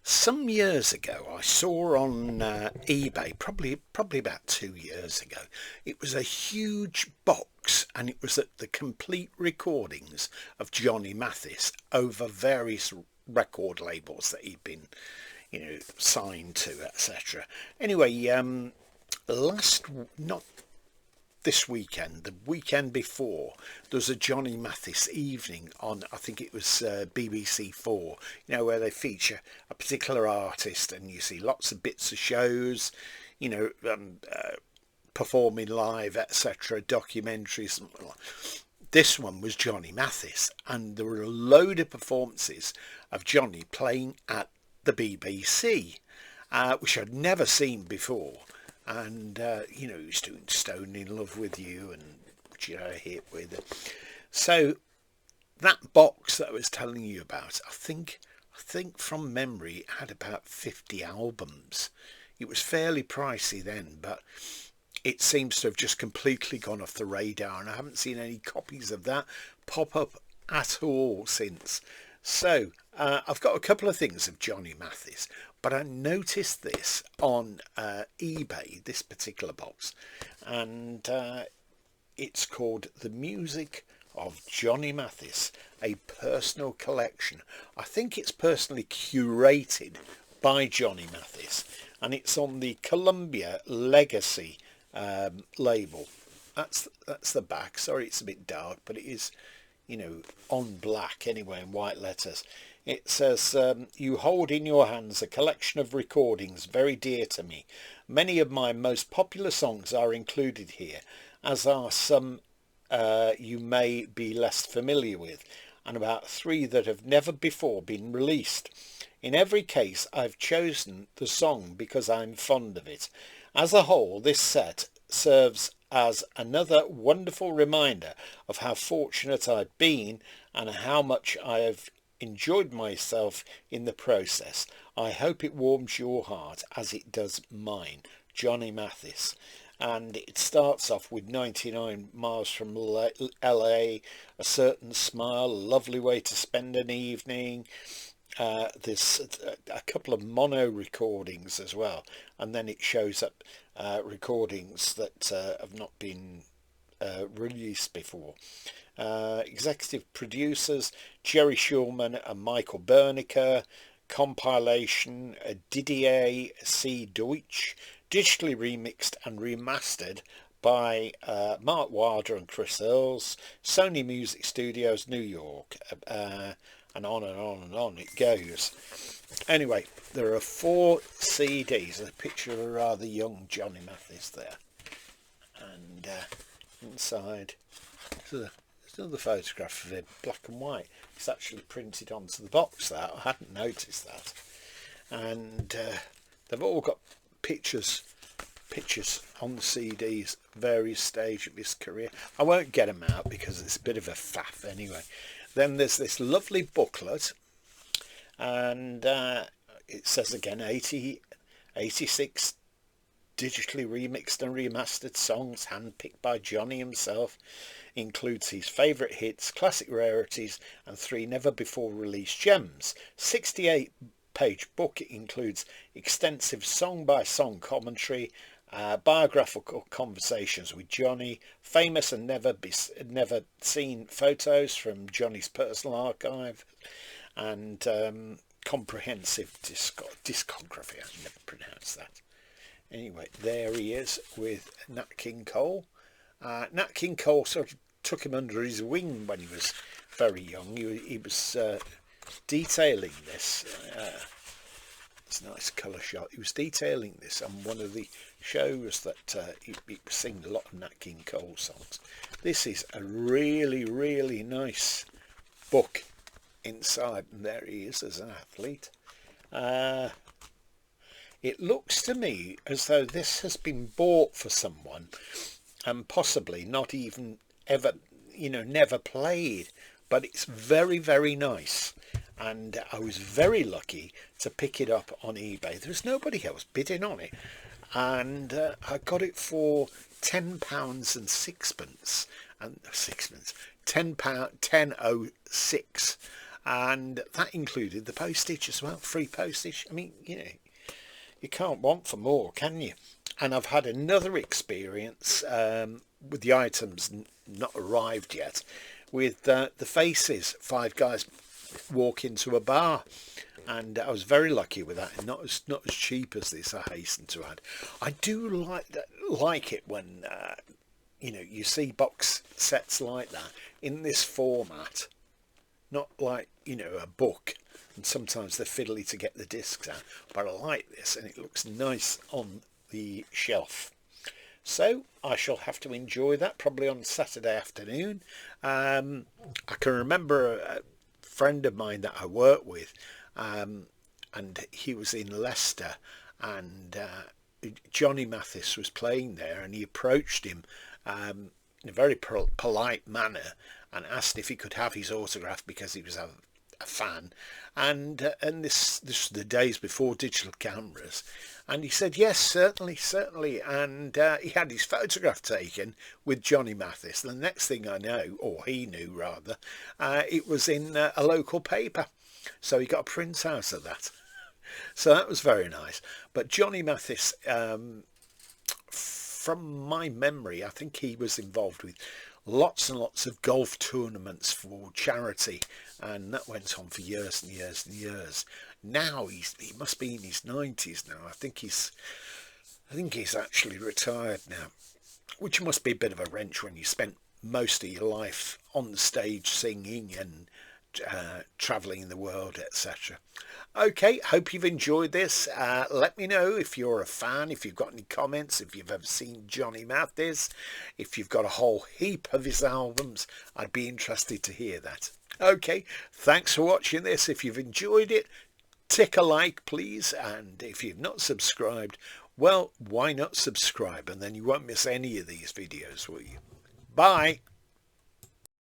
Some years ago, I saw on eBay, probably about 2 years ago, it was a huge box, and it was the complete recordings of Johnny Mathis over various record labels that he'd been, signed to, etc. Anyway, last not this weekend, the weekend before, there was a Johnny Mathis evening on, I think it was BBC Four, where they feature a particular artist and you see lots of bits of shows, performing live, etc., documentaries. This one was Johnny Mathis, and there were a load of performances of Johnny playing at the BBC, which I'd never seen before. And he's doing Stone in Love with You and hit with it. So that box that I was telling you about, I think from memory it had about 50 albums. It was fairly pricey then, but it seems to have just completely gone off the radar, and I haven't seen any copies of that pop up at all since. So I've got a couple of things of Johnny Mathis, but I noticed this on eBay, this particular box, and it's called The Music of Johnny Mathis, a personal collection. I think it's personally curated by Johnny Mathis, and it's on the Columbia Legacy label. That's the back. Sorry, it's a bit dark, but it is, on black anyway, in white letters. It says, you hold in your hands a collection of recordings very dear to me. Many of my most popular songs are included here, as are some you may be less familiar with, and about 3 that have never before been released. In every case, I've chosen the song because I'm fond of it. As a whole, this set serves as another wonderful reminder of how fortunate I've been and how much I have enjoyed myself in the process. I hope it warms your heart as it does mine. Johnny Mathis. And it starts off with 99 miles from LA, a certain smile, a lovely way to spend an evening. There's a couple of mono recordings as well, and then it shows up recordings that have not been released before. Executive producers Jerry Shulman and Michael Bernicker. Compilation Didier C. Deutsch, digitally remixed and remastered by Mark Wilder and Chris Earls, Sony Music Studios, New York, and on and on and on it goes. Anyway, there are 4 CDs. A picture of a rather young Johnny Mathis there, and inside there's another photograph of him, black and white. It's actually printed onto the box. That I hadn't noticed that, and they've all got pictures on the CDs, various stages of his career. I won't get them out because it's a bit of a faff anyway. Then there's this lovely booklet, and it says again 86 digitally remixed and remastered songs handpicked by Johnny himself. Includes his favourite hits, classic rarities, and 3 never before released gems. 68-page book. It includes extensive song by song commentary, biographical conversations with Johnny, famous and never seen photos from Johnny's personal archive, and comprehensive discography. I never pronounced that. Anyway, there he is with Nat King Cole. Nat King Cole sort of took him under his wing when he was very young. He was detailing this. It's a nice colour shot. He was detailing this on one of the shows that he was singing a lot of Nat King Cole songs. This is a really, really nice book inside, and there he is as an athlete. It looks to me as though this has been bought for someone and possibly not even ever, never played, but it's very, very nice. And I was very lucky to pick it up on eBay. There's nobody else bidding on it, and I got it for £10 and sixpence, and £10.10.06, and that included the postage as well, free postage. I mean, you know, you can't want for more, can you? And I've had another experience with the items not arrived yet, with the faces. 5 guys walk into a bar, and I was very lucky with that. Not as cheap as this, I hasten to add. I do like it when you know, you see box sets like that in this format, not like, you know, a book, and sometimes they're fiddly to get the discs out, but I like this, and it looks nice on the shelf. So I shall have to enjoy that probably on Saturday afternoon. I can remember a friend of mine that I work with, and he was in Leicester, and Johnny Mathis was playing there, and he approached him in a very polite manner and asked if he could have his autograph because he was a fan, and this was the days before digital cameras, and he said yes, certainly, and he had his photograph taken with Johnny Mathis. The next thing I know, or he knew rather, it was in a local paper, so he got a print out of that. So that was very nice. But Johnny Mathis, from my memory, I think he was involved with lots and lots of golf tournaments for charity, and that went on for years and years and years. Now he must be in his 90s now. I think he's actually retired now, which must be a bit of a wrench when you spent most of your life on the stage singing and travelling the world, etc. Okay, hope you've enjoyed this. Let me know if you're a fan, if you've got any comments, if you've ever seen Johnny Mathis, if you've got a whole heap of his albums. I'd be interested to hear that. Okay, thanks for watching this. If you've enjoyed it, tick a like please, and if you've not subscribed, well, why not subscribe, and then you won't miss any of these videos, will you? Bye.